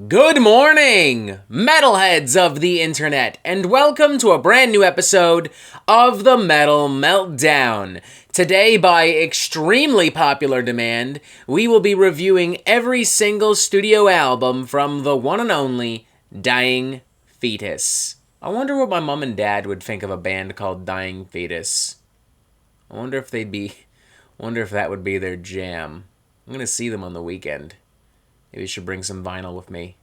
Good morning, metalheads of the internet, and welcome to a brand new episode of the Metal Meltdown. Today, by extremely popular demand, we will be reviewing every single studio album from the one and only Dying Fetus. I wonder what my mom and dad would think of a band called Dying Fetus. I wonder if that would be their jam. I'm gonna see them on the weekend. Maybe I should bring some vinyl with me.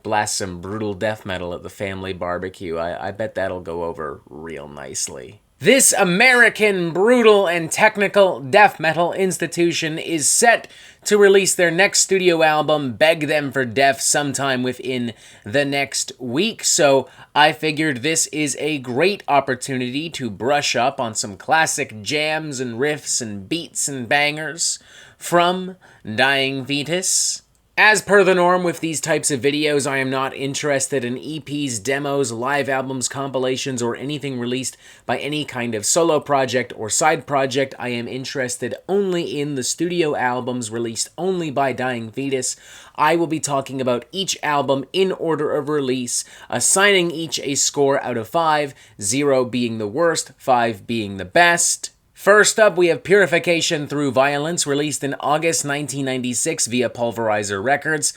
Blast some brutal death metal at the family barbecue. I bet that'll go over real nicely. This American brutal and technical death metal institution is set to release their next studio album, Beg Them for Death, sometime within the next week, so I figured this is a great opportunity to brush up on some classic jams and riffs and beats and bangers from Dying Fetus. As per the norm with these types of videos, I am not interested in EPs, demos, live albums, compilations, or anything released by any kind of solo project or side project. I am interested only in the studio albums released only by Dying Fetus. I will be talking about each album in order of release, assigning each a score out of 5, 0 being the worst, 5 being the best. First up, we have Purification Through Violence, released in August 1996 via Pulverizer Records.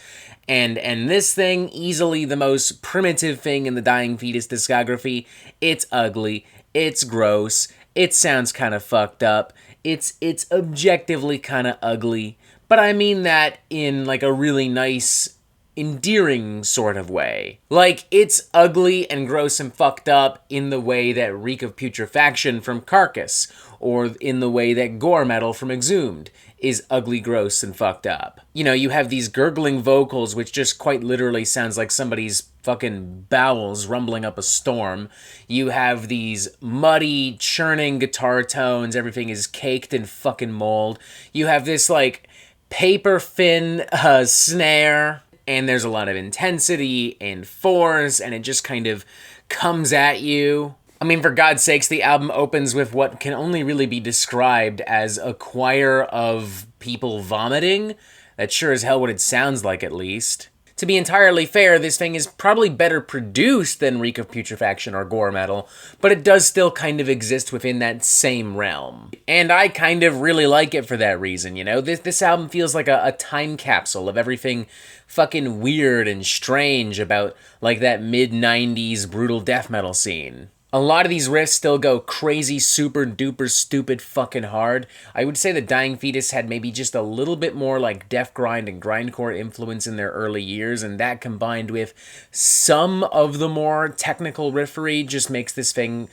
And this thing, easily the most primitive thing in the Dying Fetus discography. It's ugly, it's gross, it sounds kind of fucked up, it's objectively kind of ugly. But I mean that in like a really nice, endearing sort of way. Like, it's ugly and gross and fucked up in the way that Reek of Putrefaction from Carcass, or in the way that gore metal from Exhumed is ugly, gross, and fucked up. You know, you have these gurgling vocals, which just quite literally sounds like somebody's fucking bowels rumbling up a storm. You have these muddy, churning guitar tones, everything is caked in fucking mold. You have this, like, paper thin snare, and there's a lot of intensity and force, and it just kind of comes at you. I mean, for God's sakes, the album opens with what can only really be described as a choir of people vomiting. That's sure as hell what it sounds like, at least. To be entirely fair, this thing is probably better produced than Reek of Putrefaction or gore metal, but it does still kind of exist within that same realm. And I kind of really like it for that reason, you know? This album feels like a time capsule of everything fucking weird and strange about, like, that mid-90s brutal death metal scene. A lot of these riffs still go crazy, super duper stupid fucking hard. I would say that Dying Fetus had maybe just a little bit more like death grind and grindcore influence in their early years, and that combined with some of the more technical riffery just makes this thing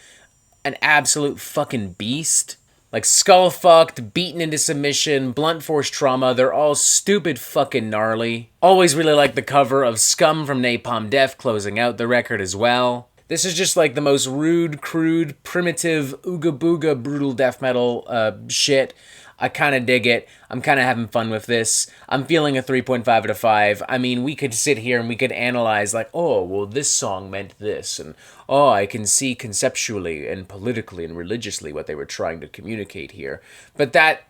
an absolute fucking beast. Like skull fucked, beaten into submission, blunt force trauma, they're all stupid fucking gnarly. Always really like the cover of Scum from Napalm Death closing out the record as well. This is just like the most rude, crude, primitive, ooga booga, brutal death metal shit. I kind of dig it. I'm kind of having fun with this. I'm feeling a 3.5 out of 5. I mean, we could sit here and we could analyze like, oh, well, this song meant this. And, oh, I can see conceptually and politically and religiously what they were trying to communicate here. But that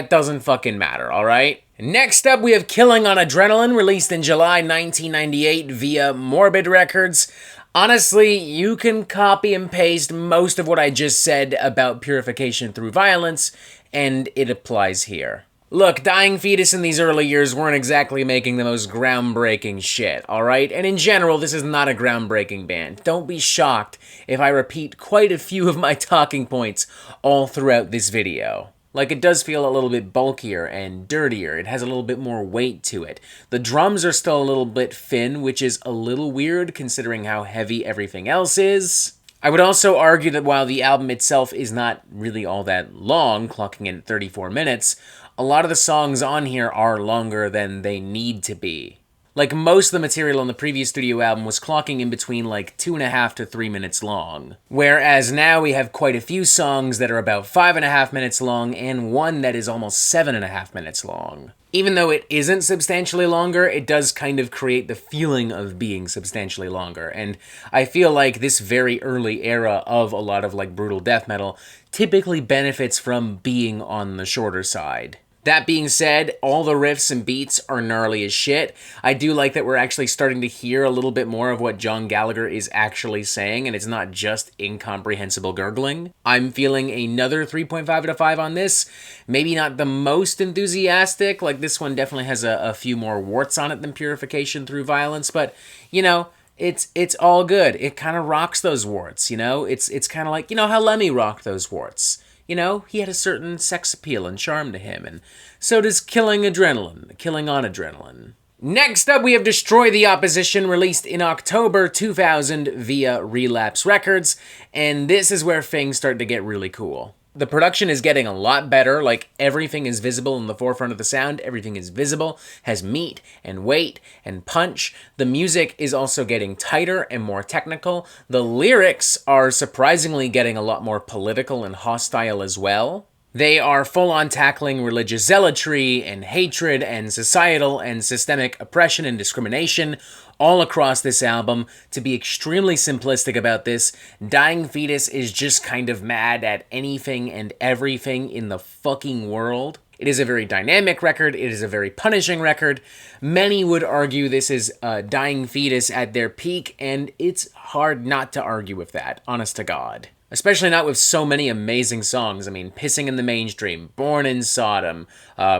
doesn't fucking matter, all right? Next up, we have Killing on Adrenaline, released in July 1998 via Morbid Records. Honestly, you can copy and paste most of what I just said about Purification Through Violence, and it applies here. Look, Dying Fetus in these early years weren't exactly making the most groundbreaking shit, alright? And in general, this is not a groundbreaking band. Don't be shocked if I repeat quite a few of my talking points all throughout this video. Like, it does feel a little bit bulkier and dirtier. It has a little bit more weight to it. The drums are still a little bit thin, which is a little weird considering how heavy everything else is. I would also argue that while the album itself is not really all that long, clocking in at 34 minutes, a lot of the songs on here are longer than they need to be. Like, most of the material on the previous studio album was clocking in between, like, 2.5 to 3 minutes long. Whereas now we have quite a few songs that are about 5.5 minutes long, and one that is almost 7.5 minutes long. Even though it isn't substantially longer, it does kind of create the feeling of being substantially longer. And I feel like this very early era of a lot of, like, brutal death metal typically benefits from being on the shorter side. That being said, all the riffs and beats are gnarly as shit. I do like that we're actually starting to hear a little bit more of what John Gallagher is actually saying, and it's not just incomprehensible gurgling. I'm feeling another 3.5 out of 5 on this. Maybe not the most enthusiastic, like this one definitely has a few more warts on it than Purification Through Violence, but, you know, it's all good. It kind of rocks those warts, you know? It's kind of like, you know, how Lemmy rocked those warts. You know, he had a certain sex appeal and charm to him, and so does Killing on Adrenaline. Next up, we have Destroy the Opposition, released in October 2000 via Relapse Records, and this is where things start to get really cool. The production is getting a lot better, like everything is visible in the forefront of the sound, everything is visible, has meat and weight and punch. The music is also getting tighter and more technical. The lyrics are surprisingly getting a lot more political and hostile as well. They are full-on tackling religious zealotry and hatred and societal and systemic oppression and discrimination all across this album. To be extremely simplistic about this, Dying Fetus is just kind of mad at anything and everything in the fucking world. It is a very dynamic record. It is a very punishing record. Many would argue this is Dying Fetus at their peak, and it's hard not to argue with that, honest to God. Especially not with so many amazing songs. I mean, Pissing in the Mainstream, Born in Sodom,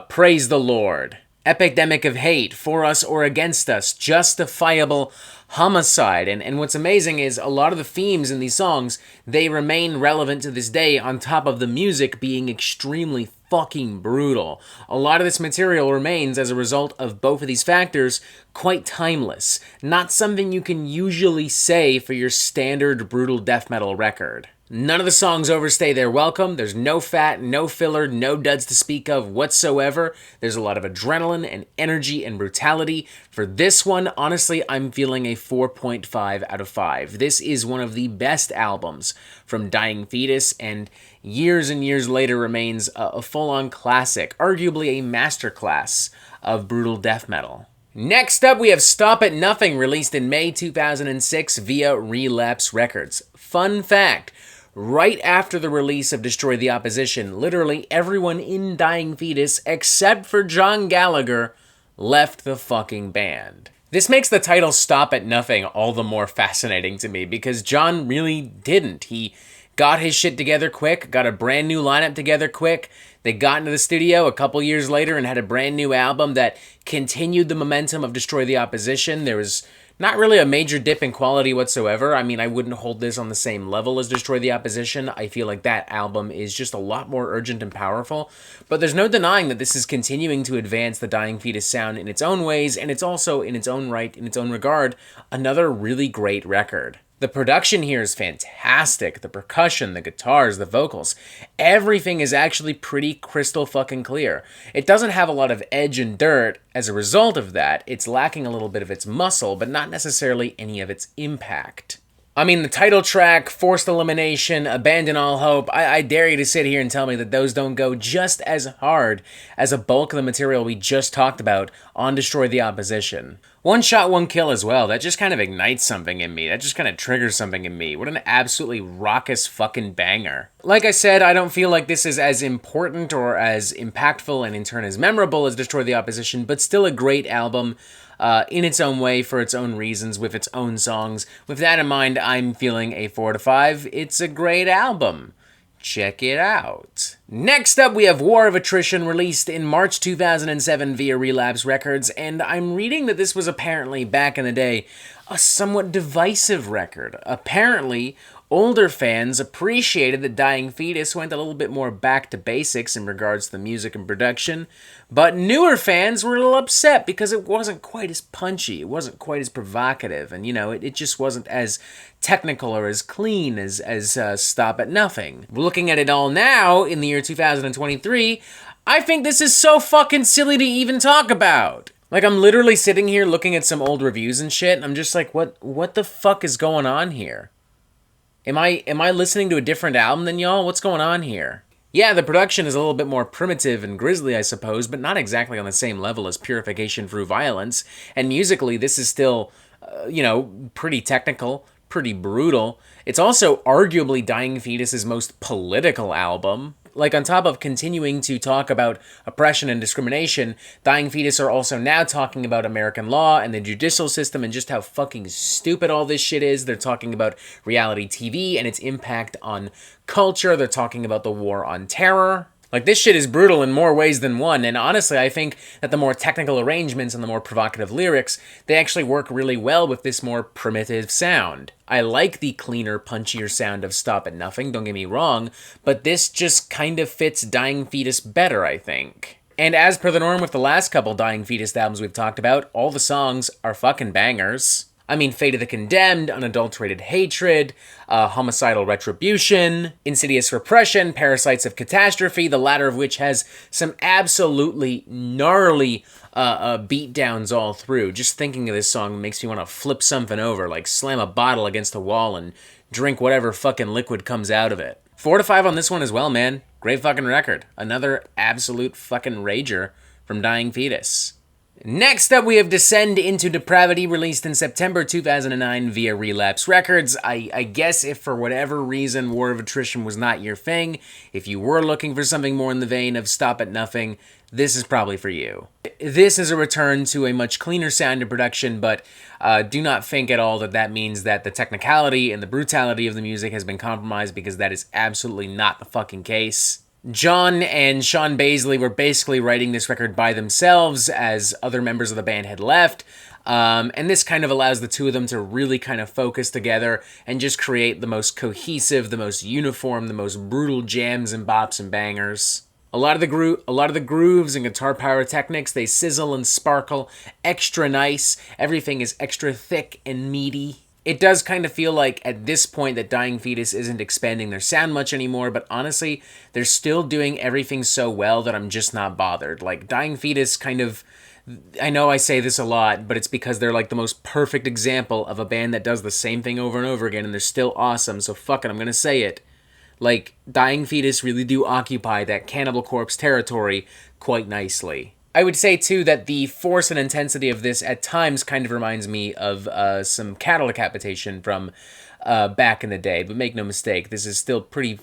Praise the Lord, Epidemic of Hate, For Us or Against Us, Justifiable Homicide. And what's amazing is a lot of the themes in these songs, they remain relevant to this day, on top of the music being extremely fucking brutal. A lot of this material remains, as a result of both of these factors, quite timeless. Not something you can usually say for your standard brutal death metal record. None of the songs overstay their welcome. There's no fat, no filler, no duds to speak of whatsoever. There's a lot of adrenaline and energy and brutality. For this one, honestly, I'm feeling a 4.5 out of 5. This is one of the best albums from Dying Fetus, and years and years later remains a full-on classic, arguably a masterclass of brutal death metal. Next up, we have Stop at Nothing, released in May 2006 via Relapse Records. Fun fact, right after the release of Destroy the Opposition, literally everyone in Dying Fetus, except for John Gallagher, left the fucking band. This makes the title Stop at Nothing all the more fascinating to me, because John really didn't. He got his shit together quick, got a brand new lineup together quick. They got into the studio a couple years later and had a brand new album that continued the momentum of Destroy the Opposition. There was not really a major dip in quality whatsoever. I mean, I wouldn't hold this on the same level as Destroy the Opposition. I feel like that album is just a lot more urgent and powerful. But there's no denying that this is continuing to advance the Dying Fetus sound in its own ways, and it's also, in its own right, in its own regard, another really great record. The production here is fantastic. The percussion, the guitars, the vocals, everything is actually pretty crystal fucking clear. It doesn't have a lot of edge and dirt. As a result of that, it's lacking a little bit of its muscle, but not necessarily any of its impact. I mean, the title track, Forced Elimination, Abandon All Hope, I dare you to sit here and tell me that those don't go just as hard as a bulk of the material we just talked about on Destroy the Opposition. One Shot, One Kill as well, that just kind of ignites something in me. That just kind of triggers something in me. What an absolutely raucous fucking banger. Like I said, I don't feel like this is as important or as impactful and in turn as memorable as Destroy the Opposition, but still a great album. In its own way, for its own reasons, with its own songs. With that in mind, I'm feeling a 4 to 5. It's a great album. Check it out. Next up, we have War of Attrition, released in March 2007 via Relapse Records, and I'm reading that this was apparently, back in the day, a somewhat divisive record. Apparently, older fans appreciated that Dying Fetus went a little bit more back to basics in regards to the music and production, but newer fans were a little upset because it wasn't quite as punchy, it wasn't quite as provocative, and, you know, it just wasn't as technical or as clean as Stop at Nothing. Looking at it all now, in the year 2023, I think this is so fucking silly to even talk about. Like, I'm literally sitting here looking at some old reviews and shit, and I'm just like, what the fuck is going on here? Am I listening to a different album than y'all? What's going on here? Yeah, the production is a little bit more primitive and grisly, I suppose, but not exactly on the same level as Purification Through Violence. And musically, this is still, pretty technical, pretty brutal. It's also arguably Dying Fetus's most political album. like, on top of continuing to talk about oppression and discrimination, Dying Fetus are also now talking about American law and the judicial system and just how fucking stupid all this shit is. They're talking about reality TV and its impact on culture. They're talking about the war on terror. Like, this shit is brutal in more ways than one, and honestly, I think that the more technical arrangements and the more provocative lyrics, they actually work really well with this more primitive sound. I like the cleaner, punchier sound of Stop at Nothing, don't get me wrong, but this just kind of fits Dying Fetus better, I think. And as per the norm with the last couple Dying Fetus albums we've talked about, all the songs are fucking bangers. I mean, Fate of the Condemned, Unadulterated Hatred, Homicidal Retribution, Insidious Repression, Parasites of Catastrophe, the latter of which has some absolutely gnarly beatdowns all through. Just thinking of this song makes me want to flip something over, like slam a bottle against a wall and drink whatever fucking liquid comes out of it. 4 to 5 on this one as well, man. Great fucking record. Another absolute fucking rager from Dying Fetus. Next up, we have Descend into Depravity, released in September 2009 via Relapse Records. I guess if for whatever reason War of Attrition was not your thing, if you were looking for something more in the vein of Stop at Nothing, this is probably for you. This is a return to a much cleaner sound and production, but do not think at all that that means that the technicality and the brutality of the music has been compromised, because that is absolutely not the fucking case. John and Sean Baisley were basically writing this record by themselves as other members of the band had left, and this kind of allows the two of them to really kind of focus together and just create the most cohesive, the most uniform, the most brutal jams and bops and bangers. A lot of the grooves and guitar pyrotechnics, they sizzle and sparkle, extra nice. Everything is extra thick and meaty. It does kind of feel like at this point that Dying Fetus isn't expanding their sound much anymore, but honestly, they're still doing everything so well that I'm just not bothered. Like, Dying Fetus kind of, I know I say this a lot, but it's because they're like the most perfect example of a band that does the same thing over and over again, and they're still awesome, so fuck it, I'm gonna say it. Like, Dying Fetus really do occupy that Cannibal Corpse territory quite nicely. I would say, too, that the force and intensity of this at times kind of reminds me of some cattle decapitation from back in the day. But make no mistake, this is still pretty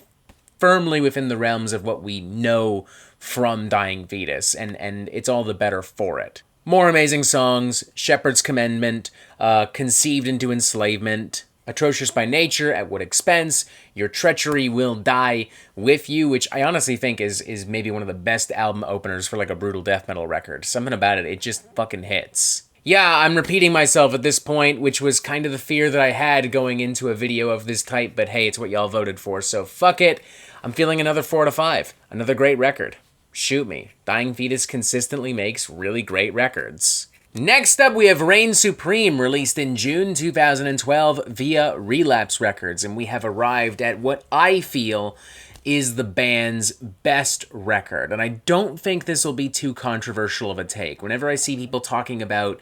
firmly within the realms of what we know from Dying Fetus, and it's all the better for it. More amazing songs: Shepherd's Commendment, Conceived into Enslavement, Atrocious by Nature, At What Expense, Your Treachery Will Die With You, which I honestly think is maybe one of the best album openers for like a brutal death metal record. Something about it, it just fucking hits. Yeah, I'm repeating myself at this point, which was kind of the fear that I had going into a video of this type, but hey, it's what y'all voted for, so fuck it. I'm feeling another 4 to 5. Another great record. Shoot me. Dying Fetus consistently makes really great records. Next up, we have Reign Supreme, released in June 2012 via Relapse Records, and we have arrived at what I feel is the band's best record. And I don't think this will be too controversial of a take. Whenever I see people talking about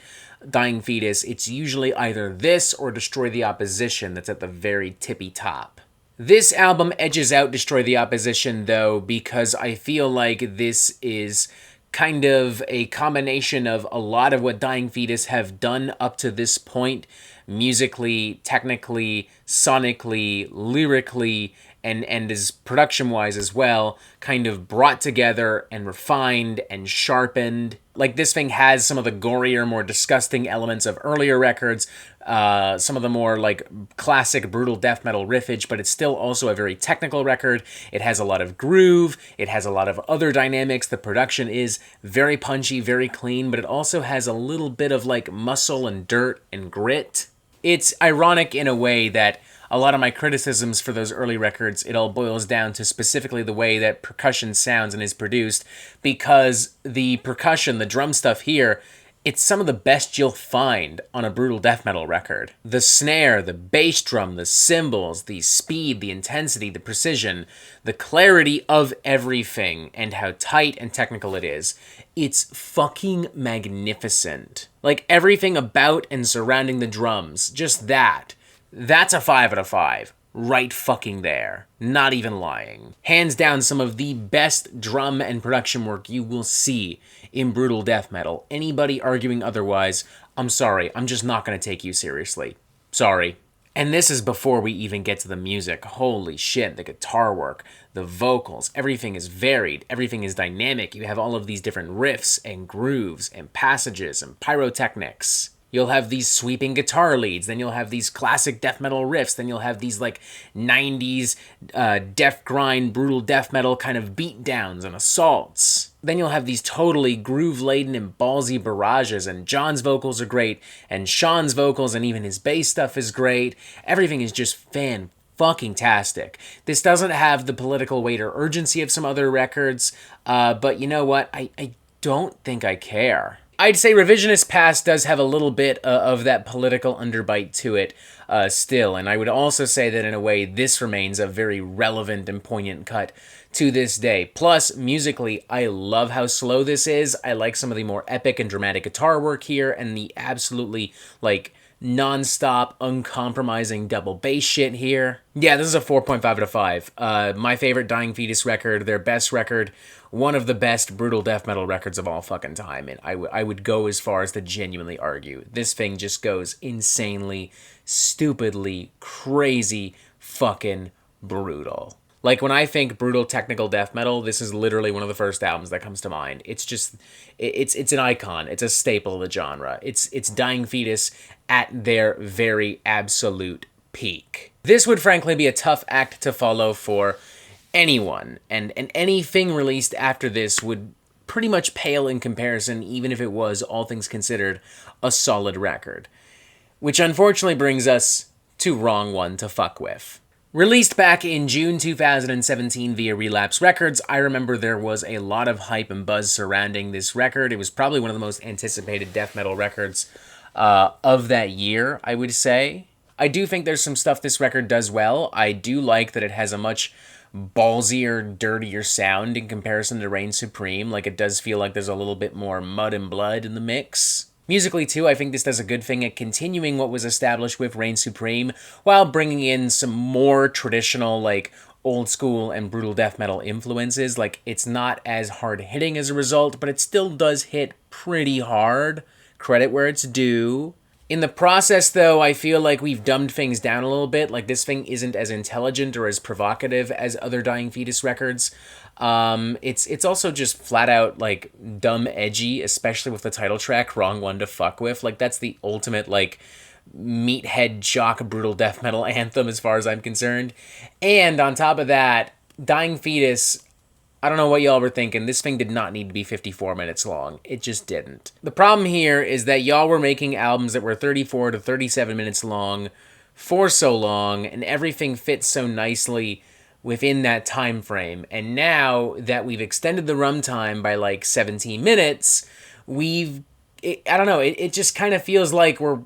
Dying Fetus, it's usually either this or Destroy the Opposition that's at the very tippy top. This album edges out Destroy the Opposition, though, because I feel like this is kind of a combination of a lot of what Dying Fetus have done up to this point, musically, technically, sonically, lyrically, and as production-wise as well, kind of brought together and refined and sharpened. Like, this thing has some of the gorier, more disgusting elements of earlier records, some of the more, like, classic brutal death metal riffage, but it's still also a very technical record. It has a lot of groove, it has a lot of other dynamics, the production is very punchy, very clean, but it also has a little bit of, like, muscle and dirt and grit. It's ironic in a way that a lot of my criticisms for those early records, it all boils down to specifically the way that percussion sounds and is produced, because the percussion, the drum stuff here, it's some of the best you'll find on a brutal death metal record. The snare, the bass drum, the cymbals, the speed, the intensity, the precision, the clarity of everything, and how tight and technical it is. It's fucking magnificent. Like, everything about and surrounding the drums, just that. That's a 5 out of 5. Right fucking there. Not even lying. Hands down, some of the best drum and production work you will see in brutal death metal. Anybody arguing otherwise, I'm sorry, I'm just not going to take you seriously. Sorry. And this is before we even get to the music. Holy shit, the guitar work, the vocals, everything is varied, everything is dynamic. You have all of these different riffs and grooves and passages and pyrotechnics. You'll have these sweeping guitar leads, then you'll have these classic death metal riffs, then you'll have these like 90s death grind, brutal death metal kind of beatdowns and assaults. Then you'll have these totally groove-laden and ballsy barrages, and John's vocals are great, and Sean's vocals and even his bass stuff is great. Everything is just fan-fucking-tastic. This doesn't have the political weight or urgency of some other records, but you know what? I don't think I care. I'd say Revisionist Past does have a little bit of that political underbite to it still, and I would also say that in a way this remains a very relevant and poignant cut to this day. Plus, musically, I love how slow this is. I like some of the more epic and dramatic guitar work here, and the absolutely, like, non-stop, uncompromising double bass shit here. Yeah, this is a 4.5 out of 5. My favorite Dying Fetus record, their best record, one of the best brutal death metal records of all fucking time, and I would go as far as to genuinely argue. This thing just goes insanely, stupidly, crazy, fucking brutal. Like, when I think brutal technical death metal, this is literally one of the first albums that comes to mind. It's just, it's an icon. It's a staple of the genre. It's Dying Fetus at their very absolute peak. This would frankly be a tough act to follow for anyone, and anything released after this would pretty much pale in comparison, even if it was, all things considered, a solid record. Which unfortunately brings us to Wrong One to Fuck With. Released back in June 2017 via Relapse Records, I remember there was a lot of hype and buzz surrounding this record. It was probably one of the most anticipated death metal records of that year, I would say. I do think there's some stuff this record does well. I do like that it has a much ballsier, dirtier sound in comparison to Reign Supreme. Like, it does feel like there's a little bit more mud and blood in the mix. Musically, too, I think this does a good thing at continuing what was established with Reign Supreme, while bringing in some more traditional, like, old school and brutal death metal influences. Like, it's not as hard-hitting as a result, but it still does hit pretty hard. Credit where it's due. In the process, though, I feel like we've dumbed things down a little bit. Like, this thing isn't as intelligent or as provocative as other Dying Fetus records. It's also just flat out, like, dumb edgy, especially with the title track, Wrong One to Fuck With. Like, that's the ultimate, like, meathead jock brutal death metal anthem as far as I'm concerned. And on top of that, Dying Fetus, I don't know what y'all were thinking. This thing did not need to be 54 minutes long. It just didn't. The problem here is that y'all were making albums that were 34 to 37 minutes long for so long, and everything fits so nicely within that time frame. And now that we've extended the runtime by like 17 minutes, it just kind of feels like we're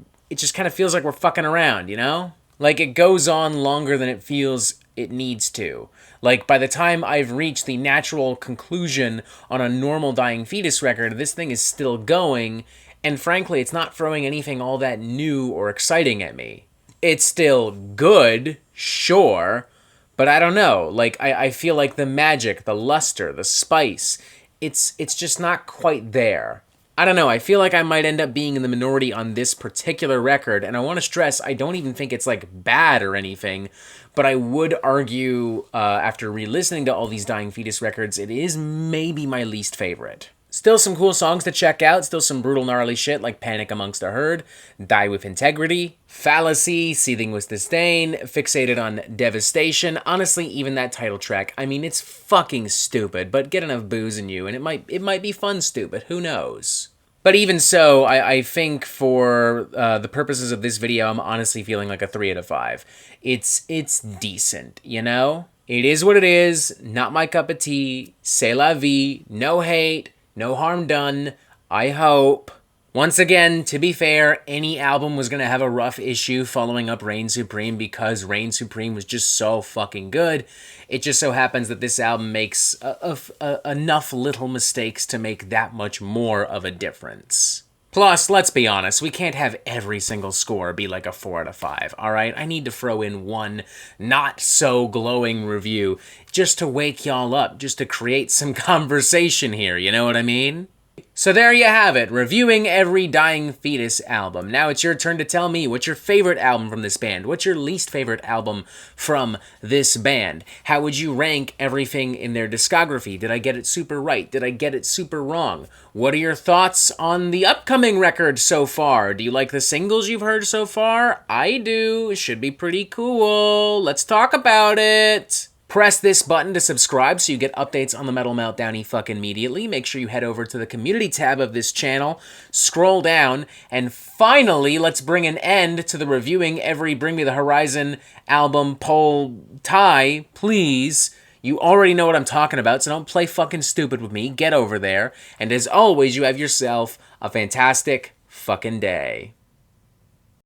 fucking around, you know? Like, it goes on longer than it feels it needs to. Like, by the time I've reached the natural conclusion on a normal Dying Fetus record, this thing is still going, and frankly, it's not throwing anything all that new or exciting at me. It's still good, sure, but I don't know. Like, I feel like the magic, the luster, the spice, it's just not quite there. I don't know, I feel like I might end up being in the minority on this particular record, and I want to stress, I don't even think it's, like, bad or anything, but I would argue, after re-listening to all these Dying Fetus records, it is maybe my least favorite. Still some cool songs to check out, still some brutal gnarly shit like Panic Amongst the Herd, Die With Integrity, Fallacy, Seething With Disdain, Fixated on Devastation. Honestly, even that title track, I mean, it's fucking stupid, but get enough booze in you and it might be fun stupid, who knows? But even so, I think for the purposes of this video, I'm honestly feeling like a 3 out of 5. It's decent, you know? It is what it is, not my cup of tea, c'est la vie, no hate, no harm done, I hope. Once again, to be fair, any album was going to have a rough issue following up Reign Supreme because Reign Supreme was just so fucking good. It just so happens that this album makes enough little mistakes to make that much more of a difference. Plus, let's be honest, we can't have every single score be like a 4 out of 5, alright? I need to throw in one not-so-glowing review just to wake y'all up, just to create some conversation here, you know what I mean? So there you have it, reviewing every Dying Fetus album. Now it's your turn to tell me what's your favorite album from this band. What's your least favorite album from this band? How would you rank everything in their discography? Did I get it super right? Did I get it super wrong? What are your thoughts on the upcoming record so far? Do you like the singles you've heard so far? I do. It should be pretty cool. Let's talk about it. Press this button to subscribe so you get updates on the Metal Meltdown fucking immediately. Make sure you head over to the community tab of this channel, scroll down, and finally, let's bring an end to the reviewing every Bring Me the Horizon album poll tie, please. You already know what I'm talking about, so don't play fucking stupid with me. Get over there. And as always, you have yourself a fantastic fucking day.